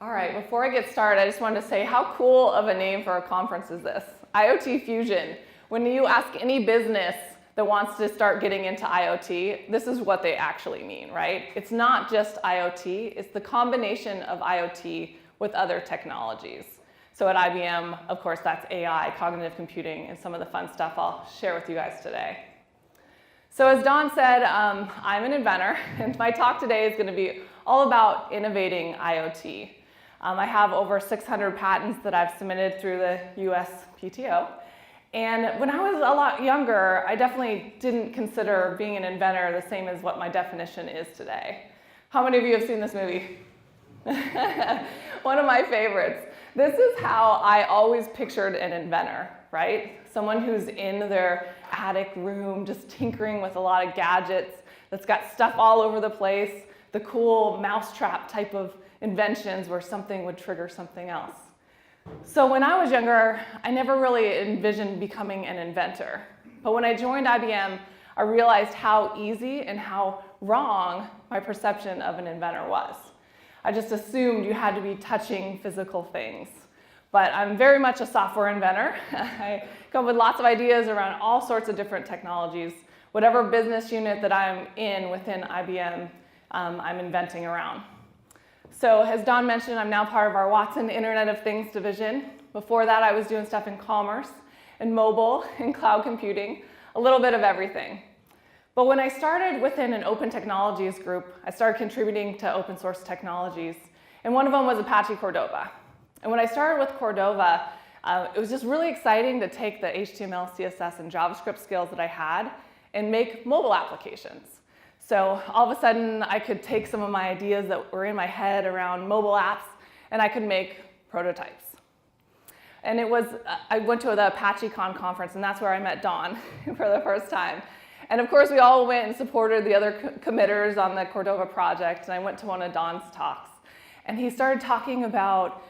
All right, before I get started, I just wanted to say how cool of a name for a conference is this? IoT Fusion. When you ask any business that wants to start getting into IoT, this is what they actually mean, right? It's not just IoT, it's the combination of IoT with other technologies. So at IBM, of course, that's AI, cognitive computing, and some of the fun stuff I'll share with you guys today. So as Don said, I'm an inventor, and my talk today is going to be all about innovating IoT. I have over 600 patents that I've submitted through the US PTO. And when I was a lot younger, I definitely didn't consider being an inventor the same as what my definition is today. How many of you have seen this movie? One of my favorites. This is how I always pictured an inventor, right? Someone who's in their attic room just tinkering with a lot of gadgets, that's got stuff all over the place, the cool mousetrap type of inventions where something would trigger something else. So when I was younger, I never really envisioned becoming an inventor. But when I joined IBM, I realized how easy and how wrong my perception of an inventor was. I just assumed you had to be touching physical things. But I'm very much a software inventor. I come up with lots of ideas around all sorts of different technologies. Whatever business unit that I'm in within IBM, I'm inventing around. So as Don mentioned, I'm now part of our Watson Internet of Things division. Before that, I was doing stuff in commerce, and mobile, and cloud computing, a little bit of everything. But when I started within an open technologies group, I started contributing to open source technologies. And one of them was Apache Cordova. And when I started with Cordova, it was just really exciting to take the HTML, CSS, and JavaScript skills that I had and make mobile applications. So all of a sudden, I could take some of my ideas that were in my head around mobile apps, and I could make prototypes. And I went to the ApacheCon conference, and that's where I met Don for the first time. And of course, we all went and supported the other committers on the Cordova project, and I went to one of Don's talks. And he started talking about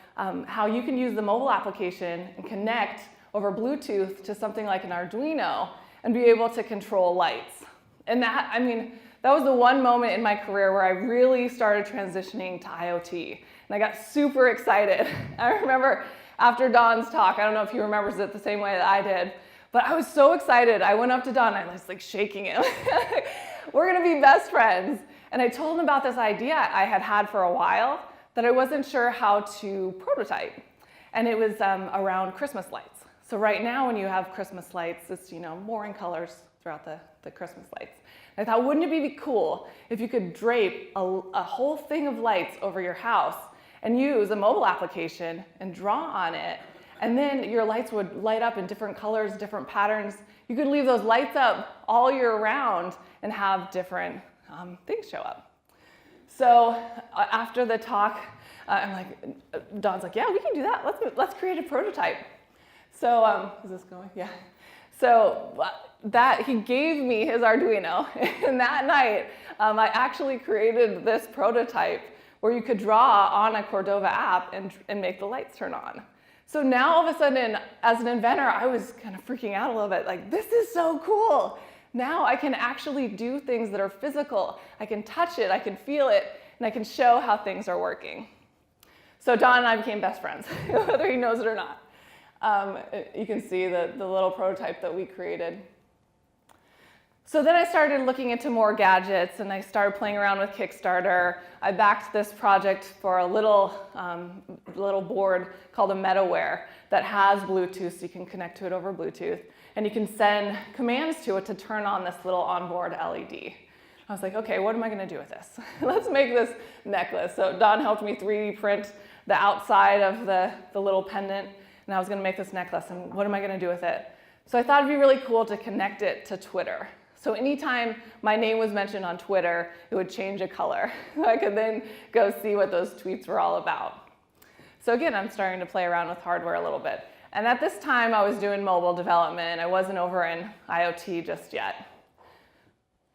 how you can use the mobile application and connect over Bluetooth to something like an Arduino and be able to control lights. And that was the one moment in my career where I really started transitioning to IoT. And I got super excited. I remember after Don's talk, I don't know if he remembers it the same way that I did, but I was so excited. I went up to Don, I was like shaking him. We're gonna be best friends. And I told him about this idea I had had for a while that I wasn't sure how to prototype. And it was around Christmas lights. So right now when you have Christmas lights, it's more in colors throughout the Christmas lights. I thought, wouldn't it be cool if you could drape a whole thing of lights over your house and use a mobile application and draw on it, and then your lights would light up in different colors, different patterns. You could leave those lights up all year round and have different things show up. So after the talk, I'm like, Don's like, yeah, we can do that. Let's create a prototype. So is this going? Yeah. So he gave me his Arduino, and that night I actually created this prototype where you could draw on a Cordova app and make the lights turn on. So now all of a sudden, as an inventor, I was kind of freaking out a little bit, like, this is so cool. Now I can actually do things that are physical. I can touch it, I can feel it, and I can show how things are working. So Don and I became best friends, whether he knows it or not. You can see the little prototype that we created. So then I started looking into more gadgets, and I started playing around with Kickstarter. I backed this project for a little board called a MetaWare that has Bluetooth, so you can connect to it over Bluetooth, and you can send commands to it to turn on this little onboard LED. I was like, okay, what am I gonna do with this? Let's make this necklace. So Don helped me 3D print the outside of the little pendant, and I was gonna make this necklace, and what am I gonna do with it? So I thought it'd be really cool to connect it to Twitter. So anytime my name was mentioned on Twitter, it would change a color. I could then go see what those tweets were all about. So again, I'm starting to play around with hardware a little bit. And at this time, I was doing mobile development. I wasn't over in IoT just yet.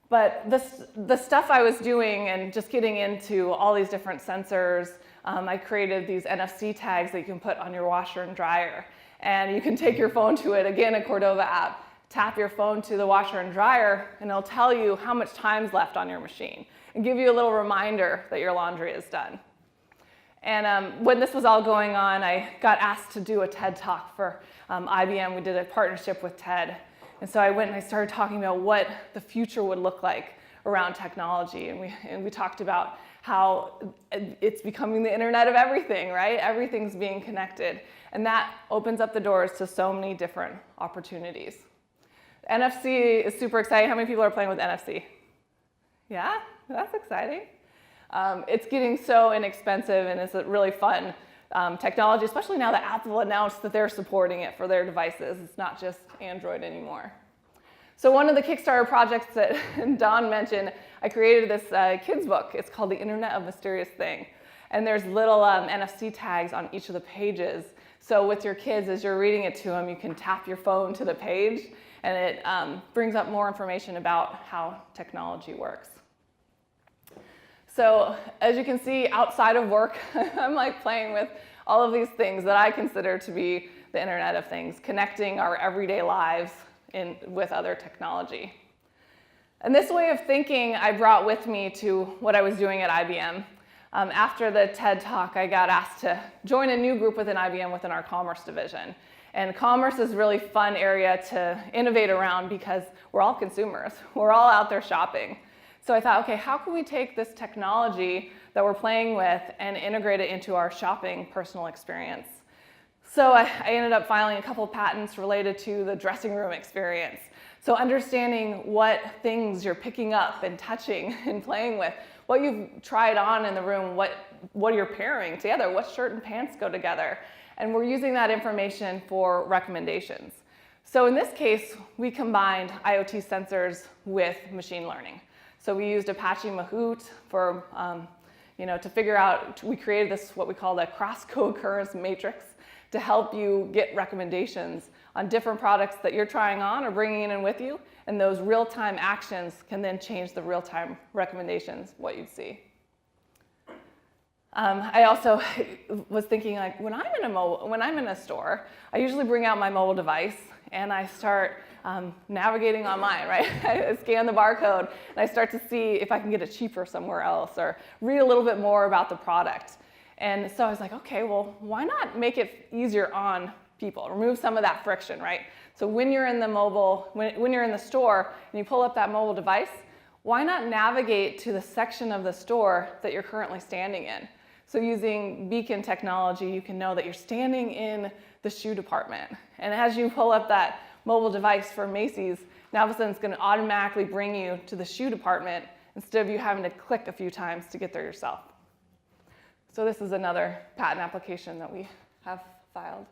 But the stuff I was doing and just getting into all these different sensors, I created these NFC tags that you can put on your washer and dryer. And you can take your phone to it, again, a Cordova app, tap your phone to the washer and dryer, and it'll tell you how much time's left on your machine and give you a little reminder that your laundry is done. And when this was all going on, I got asked to do a TED Talk for IBM. We did a partnership with TED. And so I went and I started talking about what the future would look like around technology. And we talked about how it's becoming the internet of everything, right? Everything's being connected. And that opens up the doors to so many different opportunities. NFC is super exciting. How many people are playing with NFC? Yeah, that's exciting. It's getting so inexpensive and it's a really fun technology, especially now that Apple announced that they're supporting it for their devices. It's not just Android anymore. So one of the Kickstarter projects that Don mentioned, I created this kids book. It's called The Internet of Mysterious Thing. And there's little NFC tags on each of the pages. So with your kids, as you're reading it to them, you can tap your phone to the page and it brings up more information about how technology works. So as you can see, outside of work, I'm like playing with all of these things that I consider to be the Internet of Things, connecting our everyday lives with other technology. And this way of thinking I brought with me to what I was doing at IBM. After the TED Talk, I got asked to join a new group within IBM within our Commerce division. And commerce is a really fun area to innovate around because we're all consumers. We're all out there shopping. So I thought, okay, how can we take this technology that we're playing with and integrate it into our shopping personal experience? So I ended up filing a couple patents related to the dressing room experience. So understanding what things you're picking up and touching and playing with, what you've tried on in the room, what you're pairing together, what shirt and pants go together. And we're using that information for recommendations. So in this case, we combined IoT sensors with machine learning. So we used Apache Mahout for, to figure out, we created this, what we call the cross-co-occurrence matrix to help you get recommendations on different products that you're trying on or bringing in with you. And those real-time actions can then change the real-time recommendations, what you'd see. I also was thinking, like, when I'm in a store, I usually bring out my mobile device and I start navigating online, right? I scan the barcode and I start to see if I can get it cheaper somewhere else or read a little bit more about the product. And so I was like, okay, well, why not make it easier on people? Remove some of that friction, right? So when you're in the when you're in the store and you pull up that mobile device, why not navigate to the section of the store that you're currently standing in? So using beacon technology, you can know that you're standing in the shoe department. And as you pull up that mobile device for Macy's, now all of a sudden it's going to automatically bring you to the shoe department instead of you having to click a few times to get there yourself. So this is another patent application that we have filed.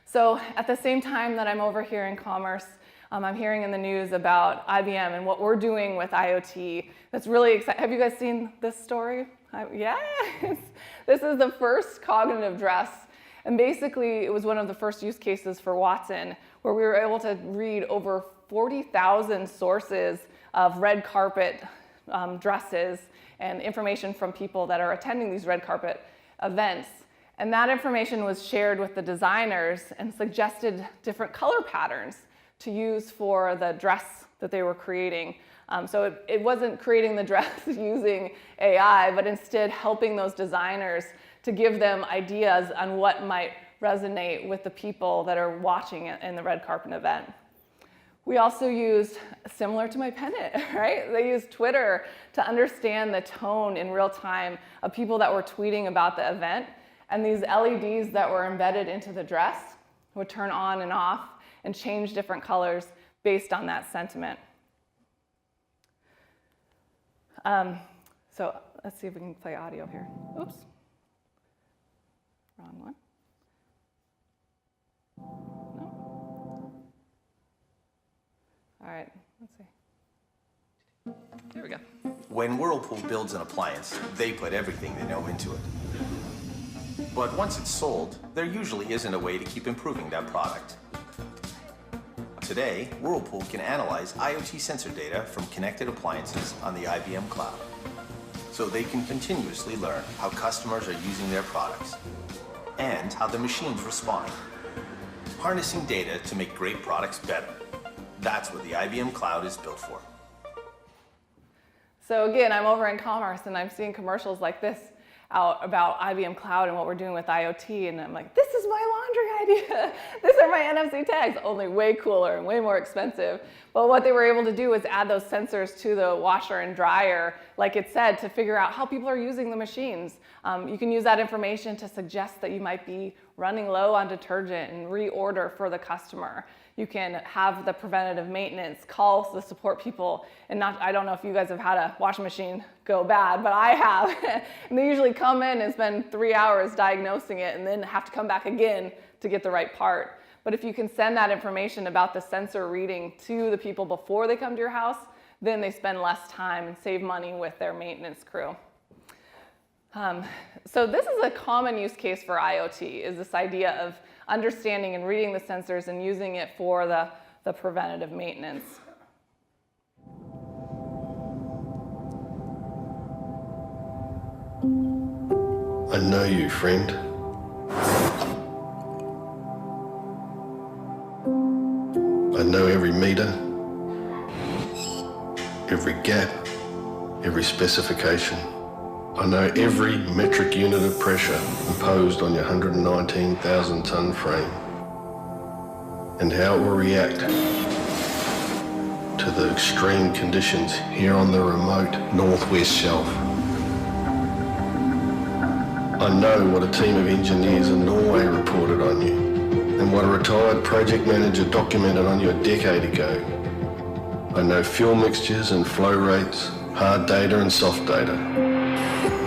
So at the same time that I'm over here in Commerce, I'm hearing in the news about IBM and what we're doing with IoT. That's really exciting. Have you guys seen this story? Yeah, this is the first cognitive dress. And basically, it was one of the first use cases for Watson, where we were able to read over 40,000 sources of red carpet dresses and information from people that are attending these red carpet events. And that information was shared with the designers and suggested different color patterns to use for the dress that they were creating. So it wasn't creating the dress using AI, but instead helping those designers to give them ideas on what might resonate with the people that are watching it in the red carpet event. We also used, similar to my pennant, right? They used Twitter to understand the tone in real time of people that were tweeting about the event. And these LEDs that were embedded into the dress would turn on and off and change different colors based on that sentiment. So let's see if we can play audio here. Oops. Wrong one. No. All right, let's see. There we go. When Whirlpool builds an appliance, they put everything they know into it. But once it's sold, there usually isn't a way to keep improving that product. Today, Whirlpool can analyze IoT sensor data from connected appliances on the IBM cloud. So they can continuously learn how customers are using their products and how the machines respond. Harnessing data to make great products better. That's what the IBM cloud is built for. So again, I'm over in Commerce and I'm seeing commercials like this out about IBM Cloud and what we're doing with IoT, and I'm like, this is my laundry idea. These are my NFC tags, only way cooler and way more expensive. But what they were able to do is add those sensors to the washer and dryer, like it said, to figure out how people are using the machines. You can use that information to suggest that you might be running low on detergent and reorder for the customer. You can have the preventative maintenance, call the support people, and I don't know if you guys have had a washing machine go bad, but I have. And they usually come in and spend 3 hours diagnosing it and then have to come back again to get the right part. But if you can send that information about the sensor reading to the people before they come to your house, then they spend less time and save money with their maintenance crew. So this is a common use case for IoT, is this idea of understanding and reading the sensors and using it for the preventative maintenance. I know you, friend. I know every meter, every gap, every specification. I know every metric unit of pressure imposed on your 119,000 ton frame and how it will react to the extreme conditions here on the remote northwest shelf. I know what a team of engineers in Norway reported on you and what a retired project manager documented on you a decade ago. I know fuel mixtures and flow rates, hard data and soft data.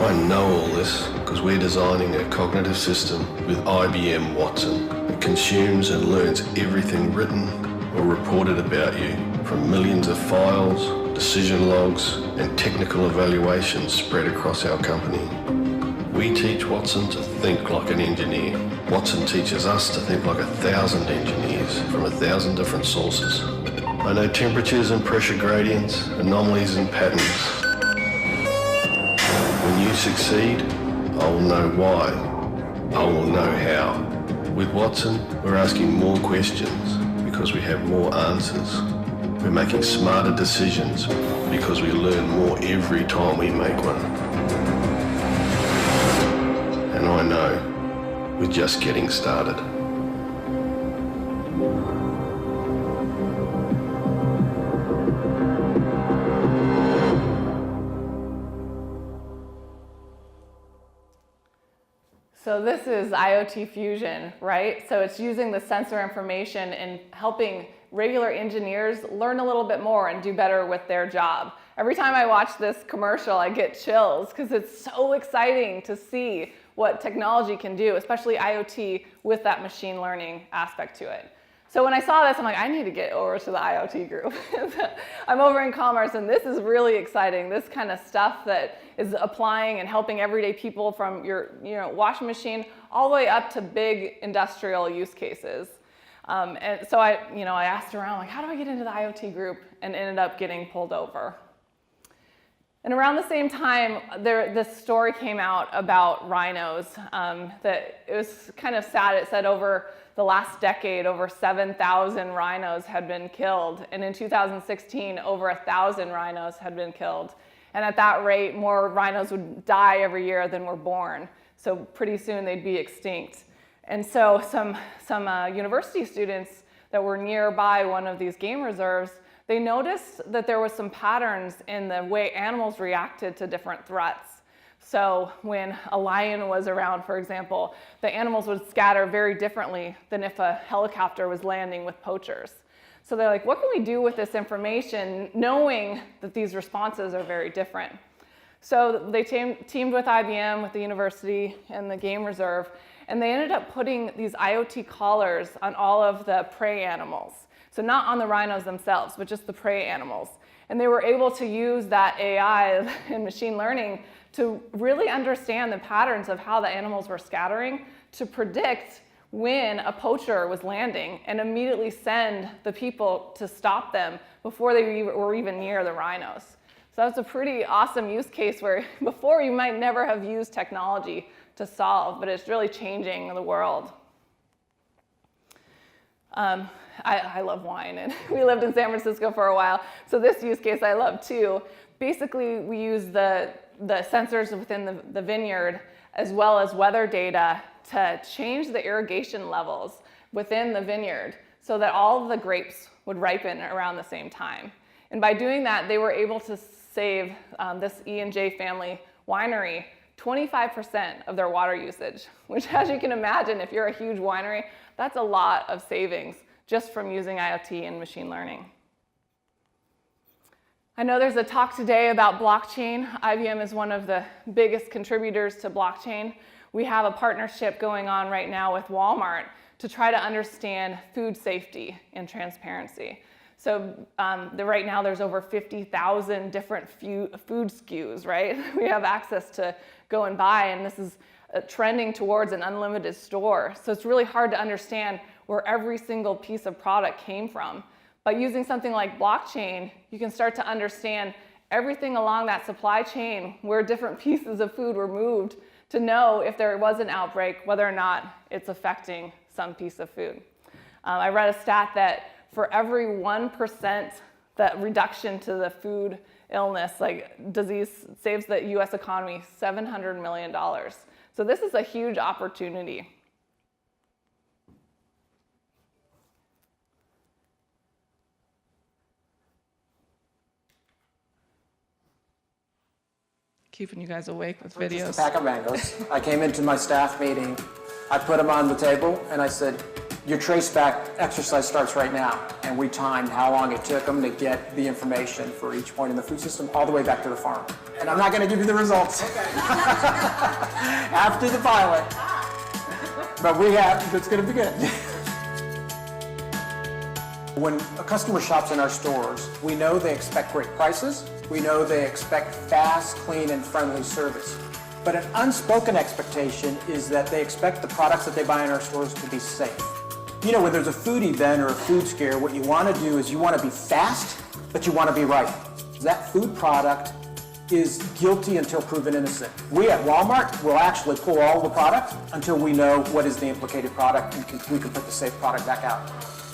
I know all this because we're designing a cognitive system with IBM Watson that consumes and learns everything written or reported about you from millions of files, decision logs, and technical evaluations spread across our company. We teach Watson to think like an engineer. Watson teaches us to think like 1,000 engineers from 1,000 different sources. I know temperatures and pressure gradients, anomalies and patterns. When you succeed, I will know why. I will know how. With Watson, we're asking more questions because we have more answers. We're making smarter decisions because we learn more every time we make one. And I know we're just getting started. So this is IoT Fusion, right? So it's using the sensor information and helping regular engineers learn a little bit more and do better with their job. Every time I watch this commercial, I get chills because it's so exciting to see what technology can do, especially IoT with that machine learning aspect to it. So when I saw this, I'm like, I need to get over to the IoT group. I'm over in Commerce, and this is really exciting. This kind of stuff that is applying and helping everyday people from your washing machine all the way up to big industrial use cases. And so I asked around, like, how do I get into the IoT group, and ended up getting pulled over. And around the same time, this story came out about rhinos. That it was kind of sad. It said over the last decade, over 7,000 rhinos had been killed. And in 2016, over 1,000 rhinos had been killed. And at that rate, more rhinos would die every year than were born. So pretty soon they'd be extinct. And so some university students that were nearby one of these game reserves, they noticed that there was some patterns in the way animals reacted to different threats. So when a lion was around, for example, the animals would scatter very differently than if a helicopter was landing with poachers. So they're like, what can we do with this information, knowing that these responses are very different? So they teamed with IBM, with the university, and the game reserve, and they ended up putting these IoT collars on all of the prey animals. So not on the rhinos themselves, but just the prey animals. And they were able to use that AI and machine learning to really understand the patterns of how the animals were scattering to predict when a poacher was landing and immediately send the people to stop them before they were even near the rhinos. So that's a pretty awesome use case where before you might never have used technology to solve, but it's really changing the world. I love wine, and we lived in San Francisco for a while, so this use case I love too. Basically, we use the the sensors within the vineyard, as well as weather data to change the irrigation levels within the vineyard so that all of the grapes would ripen around the same time. And by doing that, they were able to save this E&J family winery 25% of their water usage, which, as you can imagine, if you're a huge winery, that's a lot of savings just from using IoT and machine learning. I know there's a talk today about blockchain. IBM is one of the biggest contributors to blockchain. We have a partnership going on right now with Walmart to try to understand food safety and transparency. So right now there's over 50,000 different food SKUs, right? We have access to go and buy, and this is trending towards an unlimited store. So it's really hard to understand where every single piece of product came from. But using something like blockchain, you can start to understand everything along that supply chain, where different pieces of food were moved, to know if there was an outbreak, whether or not it's affecting some piece of food. I read a stat that for every 1% that reduction to the food illness, like disease, saves the US economy $700 million. So this is a huge opportunity. Keeping you guys awake with videos. Just a pack of mangoes. I came into my staff meeting, I put them on the table, and I said, your Traceback exercise starts right now. And we timed how long it took them to get the information for each point in the food system all the way back to the farm. And I'm not going to give you the results after the pilot, but we have, it's going to be good. When a customer shops in our stores, we know they expect great prices. We know they expect fast, clean, and friendly service. But an unspoken expectation is that they expect the products that they buy in our stores to be safe. You know, when there's a food event or a food scare, what you want to do is you want to be fast, but you want to be right. That food product is guilty until proven innocent. We at Walmart will actually pull all the product until we know what is the implicated product, and we can put the safe product back out.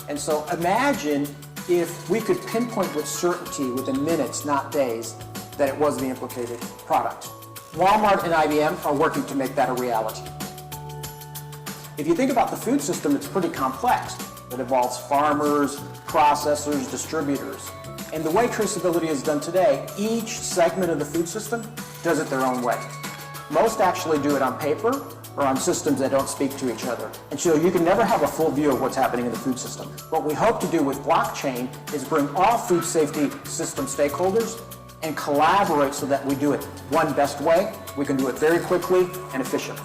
And so imagine if we could pinpoint with certainty within minutes, not days, that it was the implicated product. Walmart and IBM are working to make that a reality. If you think about the food system, it's pretty complex. It involves farmers, processors, distributors. And the way traceability is done today, each segment of the food system does it their own way. Most actually do it on paper or on systems that don't speak to each other. And so you can never have a full view of what's happening in the food system. What we hope to do with blockchain is bring all food safety system stakeholders and collaborate so that we do it one best way. We can do it very quickly and efficiently.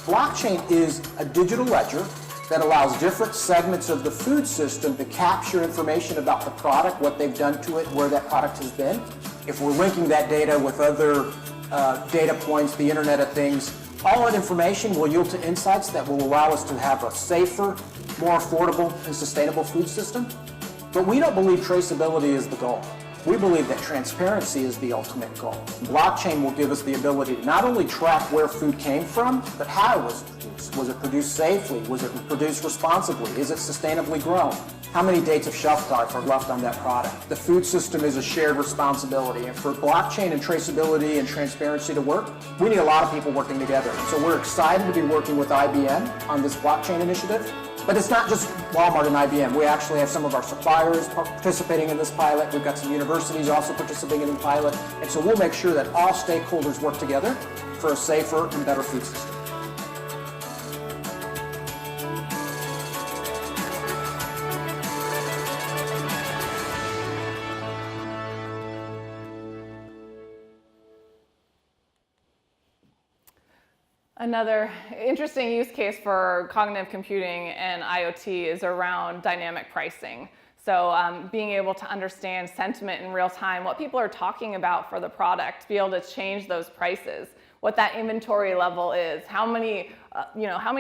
Blockchain is a digital ledger that allows different segments of the food system to capture information about the product, what they've done to it, where that product has been. If we're linking that data with other data points, the Internet of Things, all that information will yield to insights that will allow us to have a safer, more affordable, and sustainable food system. But we don't believe traceability is the goal. We believe that transparency is the ultimate goal. Blockchain will give us the ability to not only track where food came from, but how it was produced. Was it produced safely? Was it produced responsibly? Is it sustainably grown? How many dates of shelf life are left on that product? The food system is a shared responsibility, and for blockchain and traceability and transparency to work, we need a lot of people working together. So we're excited to be working with IBM on this blockchain initiative. But it's not just Walmart and IBM. We actually have some of our suppliers participating in this pilot. We've got some universities also participating in the pilot. And so we'll make sure that all stakeholders work together for a safer and better food system. Another interesting use case for cognitive computing and IoT is around dynamic pricing. So being able to understand sentiment in real time, what people are talking about for the product, be able to change those prices, what that inventory level is, how many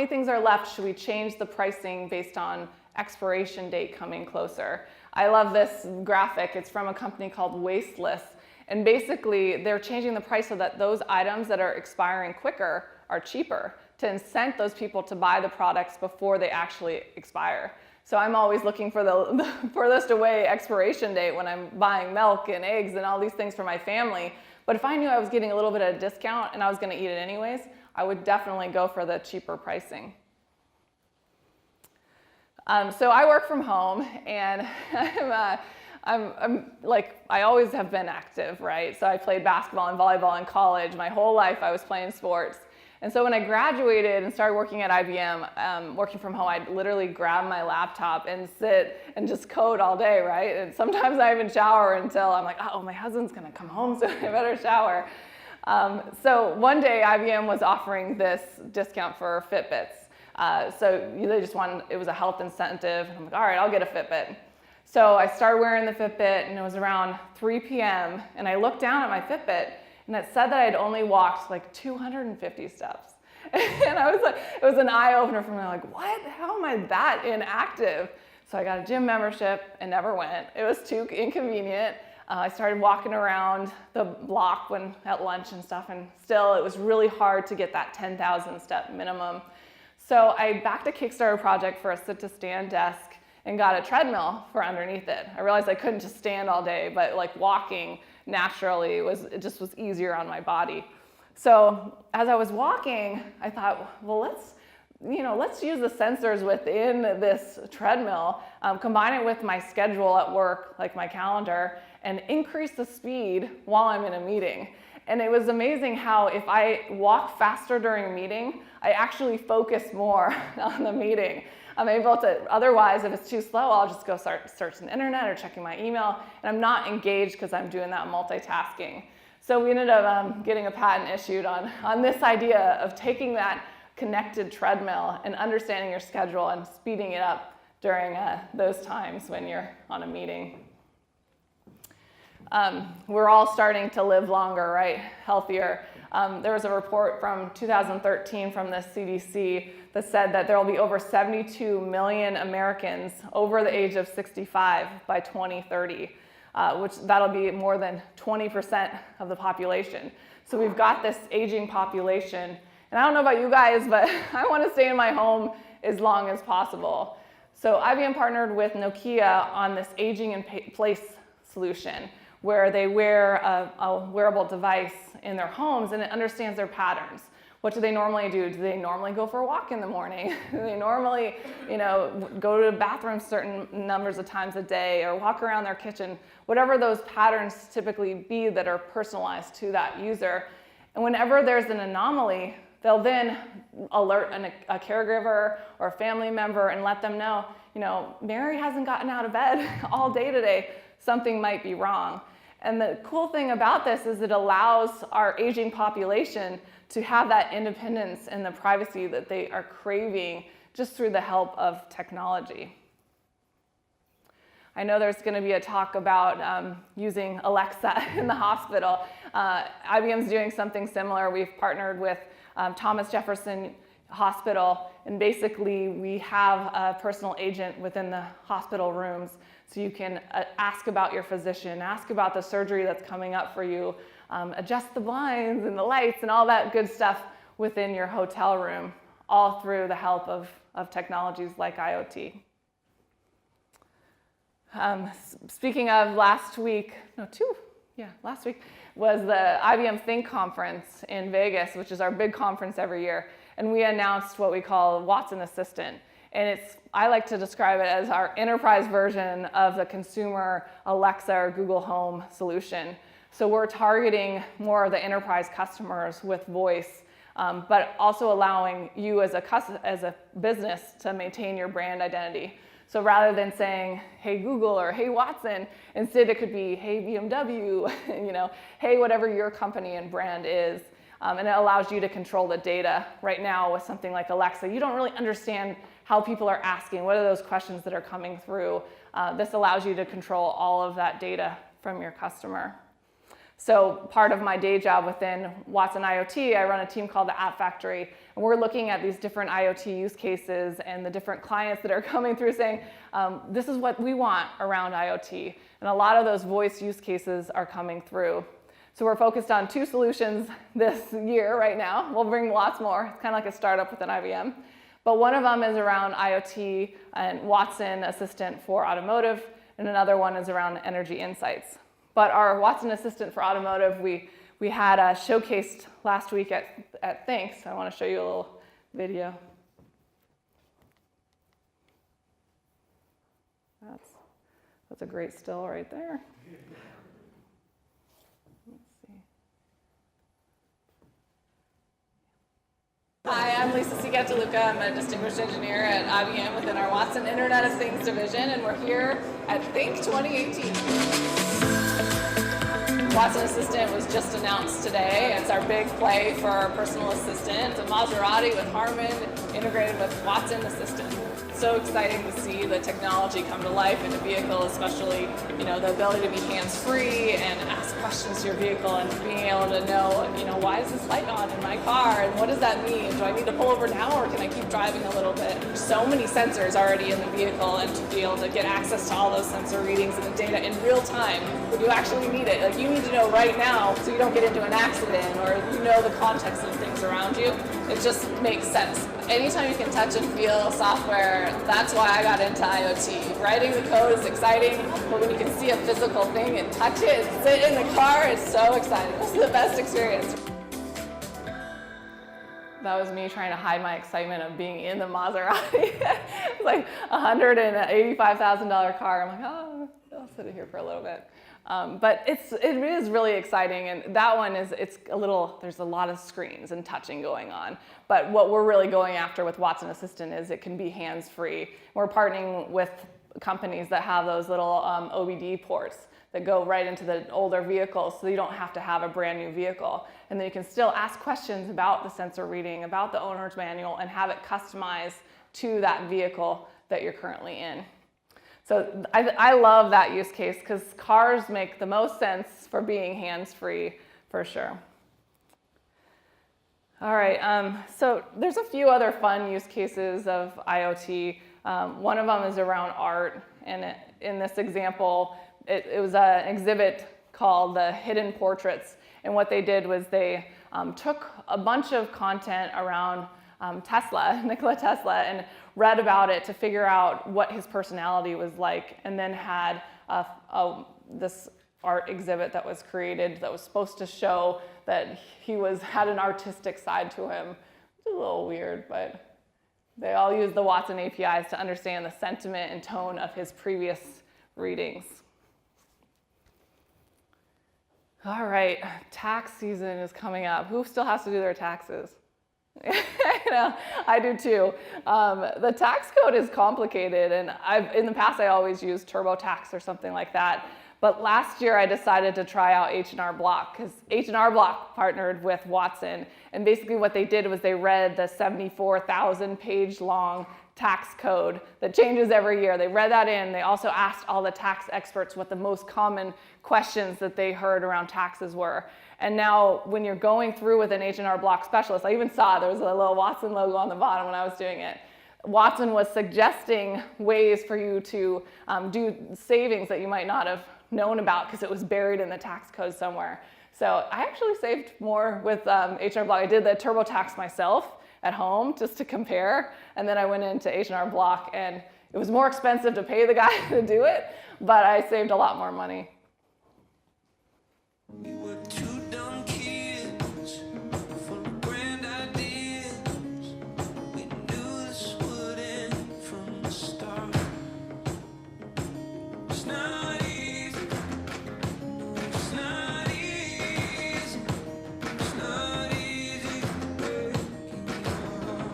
things are left, should we change the pricing based on expiration date coming closer. I love this graphic. It's from a company called Wasteless. And basically, they're changing the price so that those items that are expiring quicker are cheaper, to incent those people to buy the products before they actually expire. So I'm always looking for the furthest away expiration date when I'm buying milk and eggs and all these things for my family. But if I knew I was getting a little bit of a discount and I was going to eat it anyways, I would definitely go for the cheaper pricing. So I work from home, and I'm like, I always have been active, right? So I played basketball and volleyball in college. My whole life I was playing sports. And so when I graduated and started working at IBM, working from home, I'd literally grab my laptop and sit and just code all day, right? And sometimes I even shower until I'm like, oh, my husband's gonna come home, so I better shower. So one day IBM was offering this discount for Fitbits. So they just wanted, it was a health incentive. And I'm like, all right, I'll get a Fitbit. So I started wearing the Fitbit, and it was around 3 p.m. And I looked down at my Fitbit, and it said that I'd only walked like 250 steps. And I was like, it was an eye opener for me. I'm like, what? How am I that inactive? So I got a gym membership and never went. It was too inconvenient. I started walking around the block at lunch and stuff, and still it was really hard to get that 10,000 step minimum. So I backed a Kickstarter project for a sit-to-stand desk and got a treadmill for underneath it. I realized I couldn't just stand all day, but like walking naturally it just was easier on my body. So as I was walking, I thought, well, let's use the sensors within this treadmill, combine it with my schedule at work, like my calendar, and increase the speed while I'm in a meeting. And it was amazing how if I walk faster during a meeting, I actually focus more on the meeting. I'm able to, otherwise, if it's too slow, I'll just go start searching the internet or checking my email, and I'm not engaged because I'm doing that multitasking. So we ended up getting a patent issued on this idea of taking that connected treadmill and understanding your schedule and speeding it up during those times when you're on a meeting. We're all starting to live longer, right? Healthier. There was a report from 2013 from the CDC that said that there will be over 72 million Americans over the age of 65 by 2030, which that'll be more than 20% of the population. So we've got this aging population. And I don't know about you guys, but I want to stay in my home as long as possible. So IBM partnered with Nokia on this aging in place solution, where they wear a wearable device in their homes and it understands their patterns. What do they normally do? Do they normally go for a walk in the morning? Do they normally, go to the bathroom certain numbers of times a day or walk around their kitchen? Whatever those patterns typically be that are personalized to that user. And whenever there's an anomaly, they'll then alert a caregiver or a family member and let them know, Mary hasn't gotten out of bed all day today. Something might be wrong. And the cool thing about this is it allows our aging population to have that independence and the privacy that they are craving just through the help of technology. I know there's going to be a talk about using Alexa in the hospital. IBM's doing something similar. We've partnered with Thomas Jefferson Hospital, and basically we have a personal agent within the hospital rooms. So you can ask about your physician, ask about the surgery that's coming up for you, adjust the blinds and the lights and all that good stuff within your hotel room, all through the help of technologies like IoT. Speaking of last week was the IBM Think Conference in Vegas, which is our big conference every year. And we announced what we call Watson Assistant. And I like to describe it as our enterprise version of the consumer Alexa or Google Home solution. So we're targeting more of the enterprise customers with voice, but also allowing you as a business to maintain your brand identity. So rather than saying, hey Google or hey Watson, instead it could be hey BMW, hey whatever your company and brand is. And it allows you to control the data. Right now with something like Alexa, you don't really understand how people are asking, what are those questions that are coming through. This allows you to control all of that data from your customer. So part of my day job within Watson IoT, I run a team called the App Factory, and we're looking at these different IoT use cases and the different clients that are coming through saying, this is what we want around IoT. And a lot of those voice use cases are coming through. So we're focused on 2 solutions this year right now. We'll bring lots more. It's kind of like a startup within IBM. But one of them is around IoT and Watson Assistant for Automotive, and another one is around energy insights. But our Watson Assistant for Automotive, we we had showcased last week at Think. So I want to show you a little video. That's a great still right there. Let's see. Hi, I'm Seacat DeLuca. I'm a distinguished engineer at IBM within our Watson Internet of Things division, and we're here at Think 2018. Watson Assistant was just announced today. It's our big play for our personal assistant. It's a Maserati with Harman integrated with Watson Assistant. So exciting to see the technology come to life in a vehicle, especially the ability to be hands-free and ask questions to your vehicle and being able to know, why is this light on in my car and what does that mean? Do I need to pull over now or can I keep driving a little bit? There's so many sensors already in the vehicle, and to be able to get access to all those sensor readings and the data in real time when you actually need it. Like, you need to know right now so you don't get into an accident, or the context of things around you. It just makes sense. Anytime you can touch and feel software, that's why I got into IoT. Writing the code is exciting, but when you can see a physical thing and touch it and sit in the car, it's so exciting. This is the best experience. That was me trying to hide my excitement of being in the Maserati. It's like a $185,000 car. I'm like, oh, I'll sit here for a little bit. But it is really exciting, and that one there's a lot of screens and touching going on. But what we're really going after with Watson Assistant is it can be hands-free. We're partnering with companies that have those little OBD ports that go right into the older vehicles, so you don't have to have a brand new vehicle. And then you can still ask questions about the sensor reading, about the owner's manual, and have it customized to that vehicle that you're currently in. So I love that use case because cars make the most sense for being hands-free, for sure. All right, so there's a few other fun use cases of IoT. One of them is around art, and in this example, it was an exhibit called the Hidden Portraits, and what they did was they took a bunch of content around Nikola Tesla, and read about it to figure out what his personality was like, and then had this art exhibit that was created that was supposed to show that he had an artistic side to him. It's a little weird, but they all use the Watson APIs to understand the sentiment and tone of his previous readings. All right, tax season is coming up. Who still has to do their taxes? I do too. The tax code is complicated, and in the past I always used TurboTax or something like that. But last year I decided to try out H&R Block because H&R Block partnered with Watson, and basically what they did was they read the 74,000 page long tax code that changes every year. They read that in. They also asked all the tax experts what the most common questions that they heard around taxes were. And now when you're going through with an H&R Block specialist, I even saw there was a little Watson logo on the bottom when I was doing it. Watson was suggesting ways for you to do savings that you might not have known about because it was buried in the tax code somewhere. So I actually saved more with H&R Block. I did the TurboTax myself at home just to compare, and then I went into H&R Block, and it was more expensive to pay the guy to do it, but I saved a lot more money. We were two dumb kids, full of grand ideas. We knew this would end from the start. It's not easy. No, it's not easy. It's not easy breaking your heart.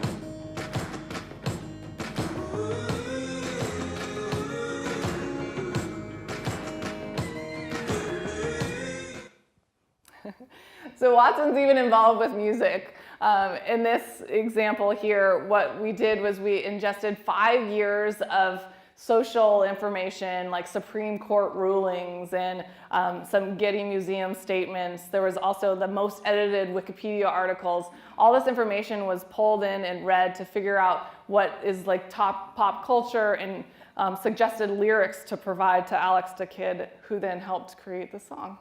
So Watson's even involved with music. In this example here, what we did was we ingested 5 years of social information like Supreme Court rulings and some Getty Museum statements. There was also the most edited Wikipedia articles. All this information was pulled in and read to figure out what is like top pop culture, and suggested lyrics to provide to Alex the Kid, who then helped create the song.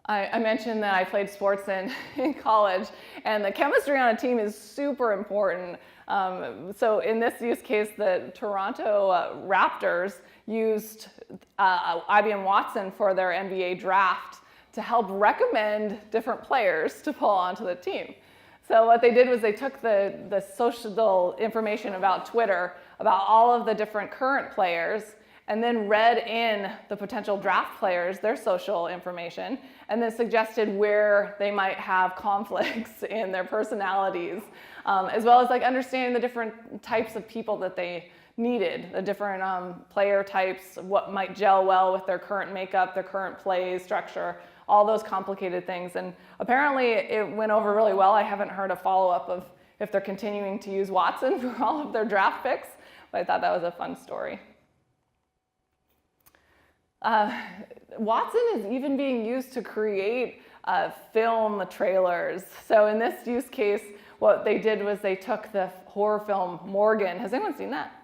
I mentioned that I played sports in college, and the chemistry on a team is super important. So in this use case, the Toronto Raptors used IBM Watson for their NBA draft to help recommend different players to pull onto the team. So what they did was they took the social information about Twitter, about all of the different current players, and then read in the potential draft players, their social information, and then suggested where they might have conflicts in their personalities, as well as like understanding the different types of people that they needed, the different player types, what might gel well with their current makeup, their current play structure, all those complicated things. And apparently it went over really well. I haven't heard a follow-up of if they're continuing to use Watson for all of their draft picks, but I thought that was a fun story. Watson is even being used to create film trailers. So in this use case, what they did was they took the horror film Morgan. Has anyone seen that?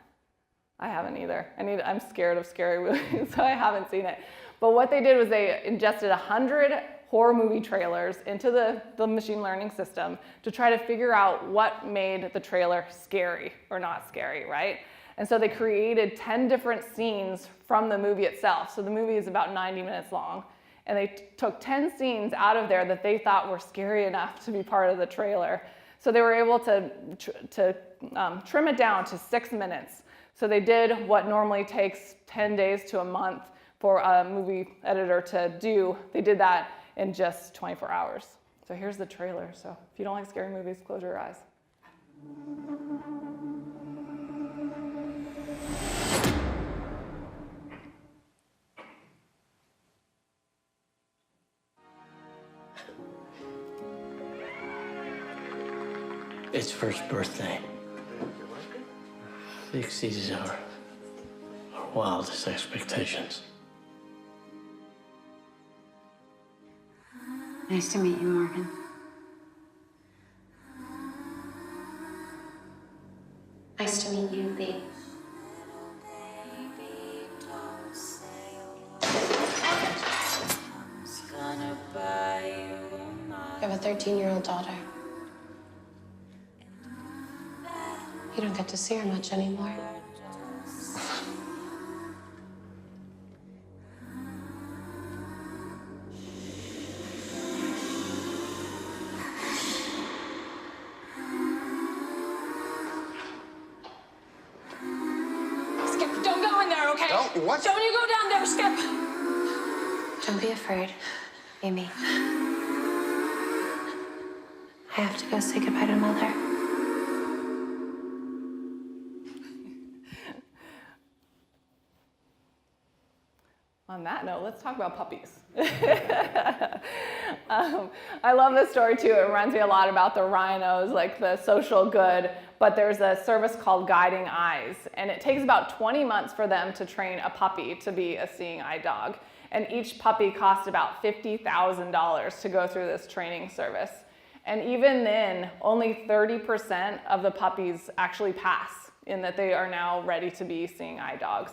I haven't either. I'm scared of scary movies, so I haven't seen it. But what they did was they ingested 100 horror movie trailers into the machine learning system to try to figure out what made the trailer scary or not scary, right? And so they created 10 different scenes from the movie itself. So the movie is about 90 minutes long. And they took 10 scenes out of there that they thought were scary enough to be part of the trailer. So they were able to trim it down to 6 minutes. So they did what normally takes 10 days to a month for a movie editor to do. They did that in just 24 hours. So here's the trailer. So if you don't like scary movies, close your eyes. Its first birthday exceeds our wildest expectations. Nice to meet you, Morgan. Nice to meet you, Lee. I have a 13-year-old daughter. You don't get to see her much anymore. Skip, don't go in there, okay? Don't what? Don't you go down there, Skip! Don't be afraid, Amy. I have to go say goodbye to Mother. On that note, let's talk about puppies. I love this story too. It reminds me a lot about the Rhinos, like the social good, but there's a service called Guiding Eyes, and it takes about 20 months for them to train a puppy to be a seeing eye dog. And each puppy costs about $50,000 to go through this training service. And even then, only 30% of the puppies actually pass in that they are now ready to be seeing eye dogs.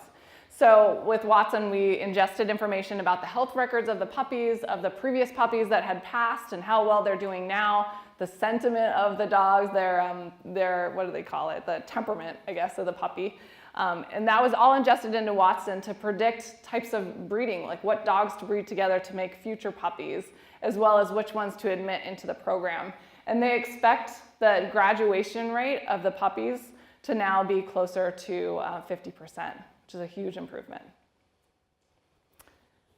So with Watson, we ingested information about the health records of the puppies, of the previous puppies that had passed and how well they're doing now, the sentiment of the dogs, their what do they call it? The temperament, I guess, of the puppy. And that was all ingested into Watson to predict types of breeding, like what dogs to breed together to make future puppies, as well as which ones to admit into the program. And they expect the graduation rate of the puppies to now be closer to 50%. Which is a huge improvement.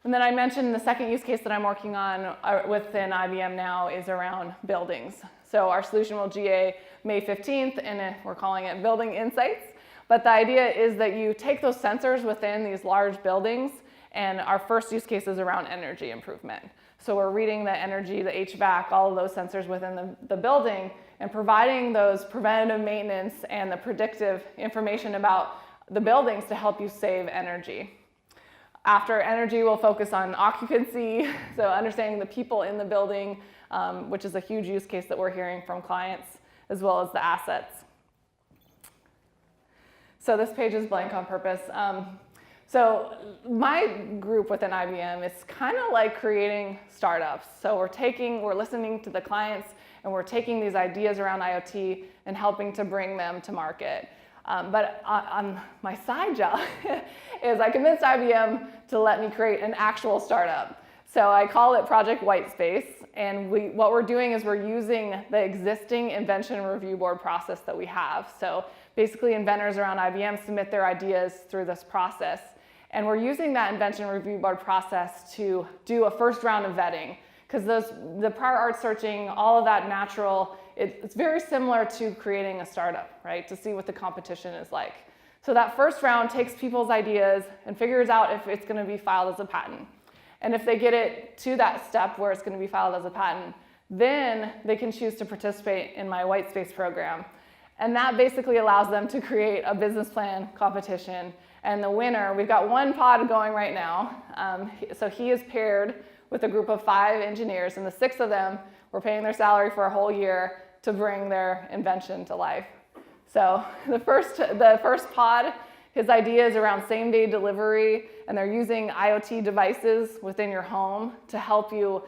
And then I mentioned the second use case that I'm working on within IBM now is around buildings. So our solution will GA May 15th, and we're calling it Building Insights. But the idea is that you take those sensors within these large buildings, and our first use case is around energy improvement. So we're reading the energy, the HVAC, all of those sensors within the building, and providing those preventative maintenance and the predictive information about the buildings to help you save energy. After energy, we'll focus on occupancy, so understanding the people in the building, which is a huge use case that we're hearing from clients, as well as the assets. So this page is blank on purpose. So my group within IBM is kind of like creating startups. So we're listening to the clients, and we're taking these ideas around IoT and helping to bring them to market. But on my side job is I convinced IBM to let me create an actual startup. So I call it Project Whitespace, and what we're doing is we're using the existing invention review board process that we have. So basically inventors around IBM submit their ideas through this process, and we're using that invention review board process to do a first round of vetting, because the prior art searching, all of that natural, it's very similar to creating a startup, right? To see what the competition is like. So that first round takes people's ideas and figures out if it's going to be filed as a patent. And if they get it to that step where it's going to be filed as a patent, then they can choose to participate in my Whitespace program. And that basically allows them to create a business plan competition. And the winner, we've got one pod going right now. So he is paired with a group of 5 engineers, and the 6 of them, we're paying their salary for a whole year to bring their invention to life. So the first pod, his idea is around same-day delivery, and they're using IoT devices within your home to help you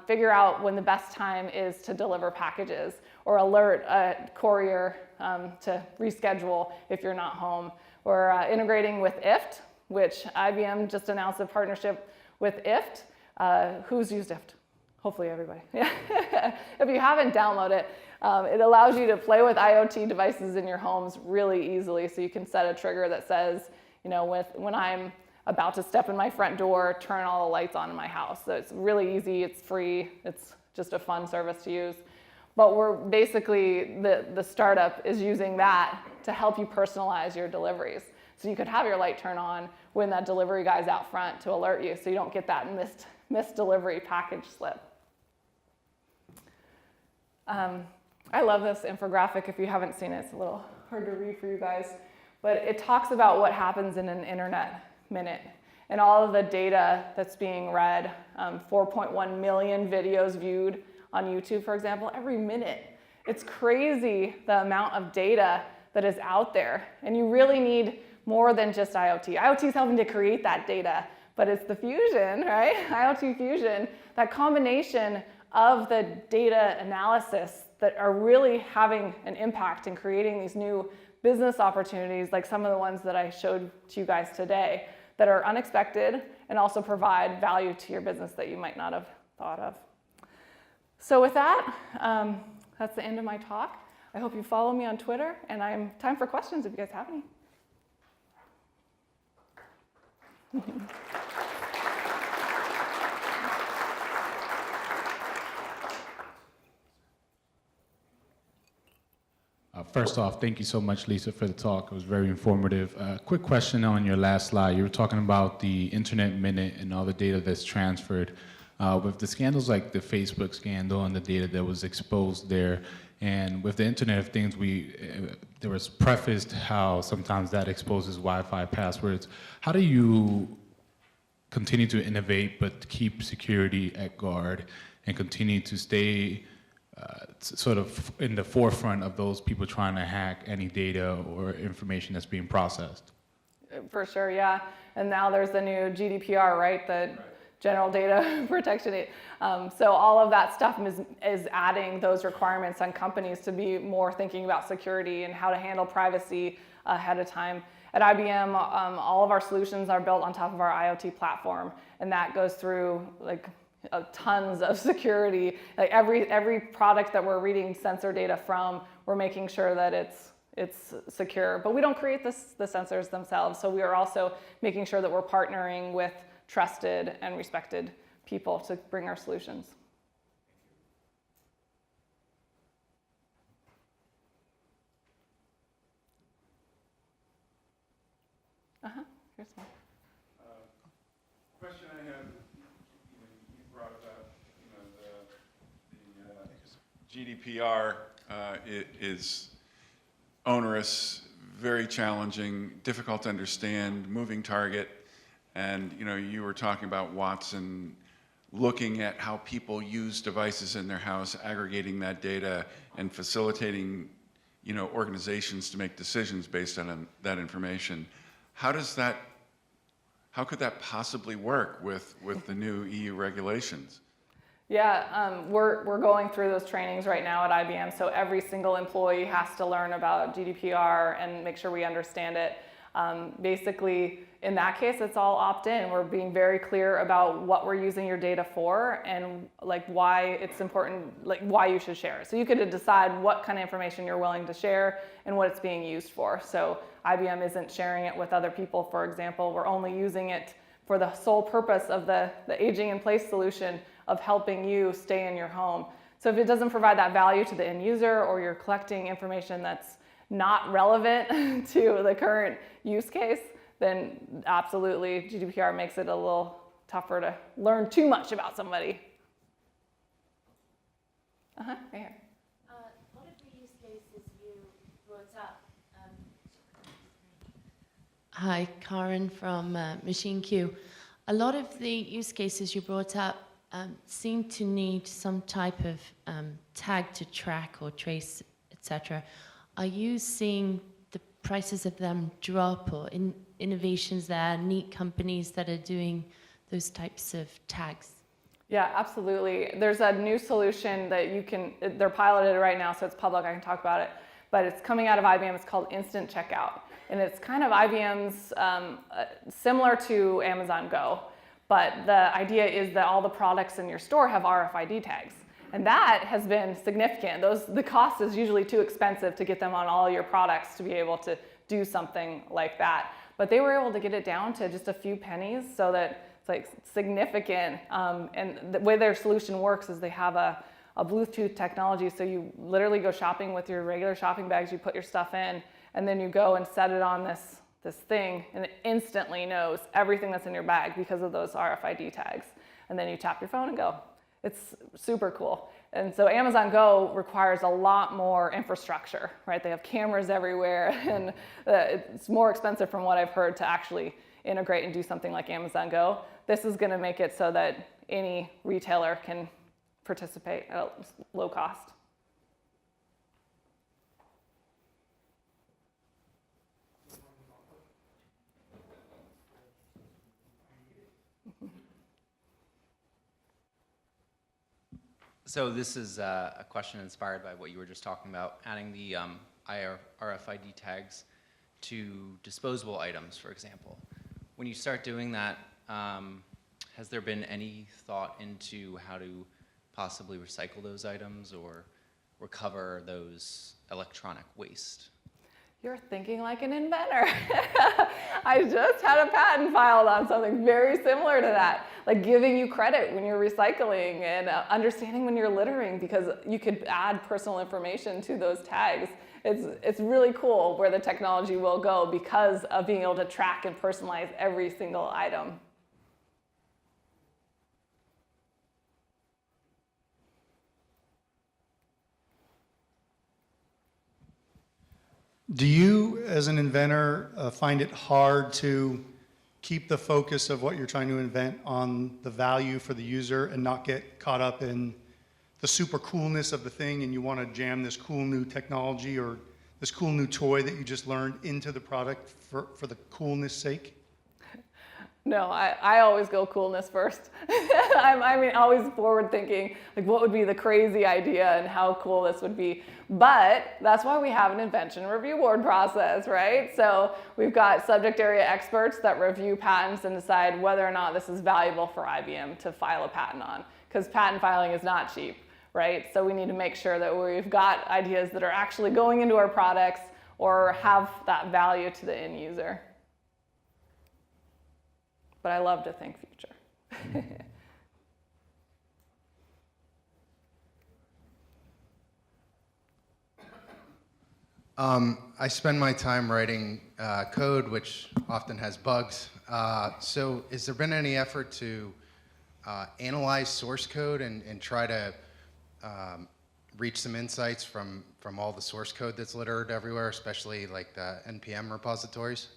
figure out when the best time is to deliver packages, or alert a courier to reschedule if you're not home. We're integrating with IFT, which IBM just announced a partnership with IFT. Who's used IFT? Hopefully everybody. If you haven't, download it. It allows you to play with IoT devices in your homes really easily, so you can set a trigger that says, you know, when I'm about to step in my front door, turn all the lights on in my house. So it's really easy, it's free, it's just a fun service to use. But we're basically, the startup is using that to help you personalize your deliveries. So you could have your light turn on when that delivery guy's out front to alert you, so you don't get that missed delivery package slip. I love this infographic. If you haven't seen it, it's a little hard to read for you guys. But it talks about what happens in an internet minute and all of the data that's being read. 4.1 million videos viewed on YouTube, for example, every minute. It's crazy the amount of data that is out there. And you really need more than just IoT. IoT is helping to create that data, but it's the fusion, right? IoT Fusion, that combination of the data analysis that are really having an impact in creating these new business opportunities, like some of the ones that I showed to you guys today, that are unexpected and also provide value to your business that you might not have thought of. So with that, that's the end of my talk. I hope you follow me on Twitter, and I'm time for questions if you guys have any. First off, thank you so much, Lisa, for the talk. It was very informative. Quick question on your last slide. You were talking about the internet minute and all the data that's transferred. With the scandals like the Facebook scandal and the data that was exposed there, and with the Internet of Things, there was prefaced how sometimes that exposes Wi-Fi passwords. How do you continue to innovate but keep security at guard and continue to stay sort of in the forefront of those people trying to hack any data or information that's being processed? For sure, yeah. And now there's the new GDPR, right? General Data Protection. So all of that stuff is adding those requirements on companies to be more thinking about security and how to handle privacy ahead of time. At IBM, all of our solutions are built on top of our IoT platform, and that goes through like tons of security. Like every product that we're reading sensor data from, we're making sure that it's secure. But we don't create the sensors themselves, so we are also making sure that we're partnering with trusted and respected people to bring our solutions. Here's one. Question I have, you brought up, the GDPR is onerous, very challenging, difficult to understand, moving target. And you were talking about Watson looking at how people use devices in their house, aggregating that data, and facilitating, organizations to make decisions based on that information. How could that possibly work with the new EU regulations? Yeah, we're going through those trainings right now at IBM, so every single employee has to learn about GDPR and make sure we understand it. Basically, in that case, it's all opt-in. We're being very clear about what we're using your data for and like why it's important, like why you should share it. So you could decide what kind of information you're willing to share and what it's being used for. So IBM isn't sharing it with other people, for example. We're only using it for the sole purpose of the aging in place solution of helping you stay in your home. So if it doesn't provide that value to the end user, or you're collecting information that's not relevant to the current use case, then absolutely GDPR makes it a little tougher to learn too much about somebody. Right here. One of the use cases you brought up. Hi, Karen from Machine Q. A lot of the use cases you brought up seem to need some type of tag to track or trace, etc. Are you seeing the prices of them drop, or innovations there, neat companies that are doing those types of tags? Yeah, absolutely. There's a new solution that they're piloted right now, so it's public, I can talk about it, but it's coming out of IBM. It's called Instant Checkout. And it's kind of IBM's similar to Amazon Go, but the idea is that all the products in your store have RFID tags. And that has been significant. The cost is usually too expensive to get them on all your products to be able to do something like that. But they were able to get it down to just a few pennies, so that it's like significant. And the way their solution works is they have a Bluetooth technology. So you literally go shopping with your regular shopping bags, you put your stuff in, and then you go and set it on this thing, and it instantly knows everything that's in your bag because of those RFID tags. And then you tap your phone and go. It's super cool. And so Amazon Go requires a lot more infrastructure, right? They have cameras everywhere, and it's more expensive from what I've heard to actually integrate and do something like Amazon Go. This is going to make it so that any retailer can participate at low cost. So this is a question inspired by what you were just talking about, adding the RFID tags to disposable items, for example. When you start doing that, has there been any thought into how to possibly recycle those items or recover those electronic waste? You're thinking like an inventor. I just had a patent filed on something very similar to that, like giving you credit when you're recycling and understanding when you're littering, because you could add personal information to those tags. It's really cool where the technology will go because of being able to track and personalize every single item. Do you, as an inventor, find it hard to keep the focus of what you're trying to invent on the value for the user and not get caught up in the super coolness of the thing, and you want to jam this cool new technology or this cool new toy that you just learned into the product for the coolness sake? No, I always go coolness first. I mean, always forward thinking, like what would be the crazy idea and how cool this would be. But that's why we have an invention review board process, right? So we've got subject area experts that review patents and decide whether or not this is valuable for IBM to file a patent on, because patent filing is not cheap, right? So we need to make sure that we've got ideas that are actually going into our products or have that value to the end user. But I love to think future. I spend my time writing code, which often has bugs. So has there been any effort to analyze source code and try to reach some insights from all the source code that's littered everywhere, especially like the NPM repositories?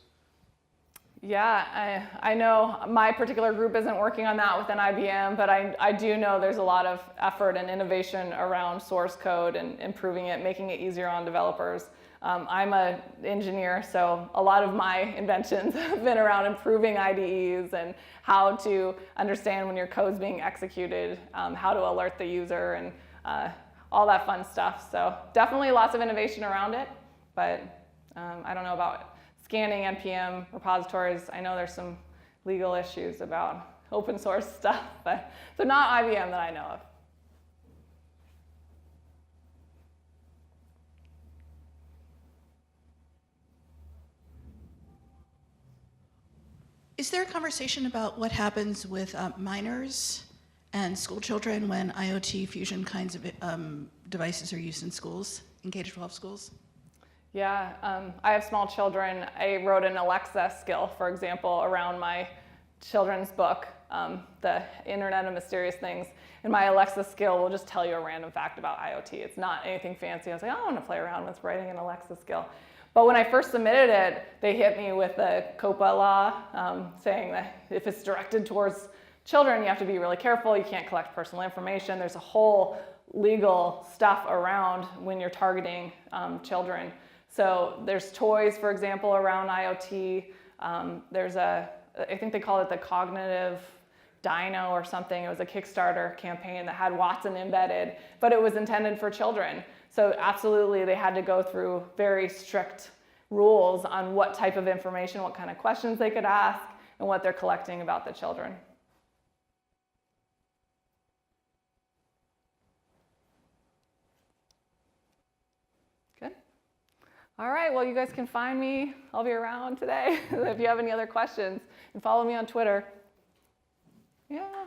Yeah, I know my particular group isn't working on that within IBM, but I do know there's a lot of effort and innovation around source code and improving it, making it easier on developers. I'm an engineer, so a lot of my inventions have been around improving IDEs and how to understand when your code's being executed, how to alert the user, and all that fun stuff. So definitely lots of innovation around it, but I don't know about scanning NPM repositories. I know there's some legal issues about open source stuff, but so not IBM that I know of. Is there a conversation about what happens with minors and school children when IoT Fusion kinds of devices are used in schools, in K-12 schools? Yeah, I have small children. I wrote an Alexa skill, for example, around my children's book, The Internet of Mysterious Things. And my Alexa skill will just tell you a random fact about IoT. It's not anything fancy. I was like, I want to play around with writing an Alexa skill. But when I first submitted it, they hit me with the COPA law, saying that if it's directed towards children, you have to be really careful. You can't collect personal information. There's a whole legal stuff around when you're targeting children. So there's toys, for example, around IoT. There's I think they call it the cognitive Dino or something. It was a Kickstarter campaign that had Watson embedded, but it was intended for children. So absolutely, they had to go through very strict rules on what type of information, what kind of questions they could ask, and what they're collecting about the children. Good. All right, well, you guys can find me. I'll be around today if you have any other questions. And follow me on Twitter. Yeah.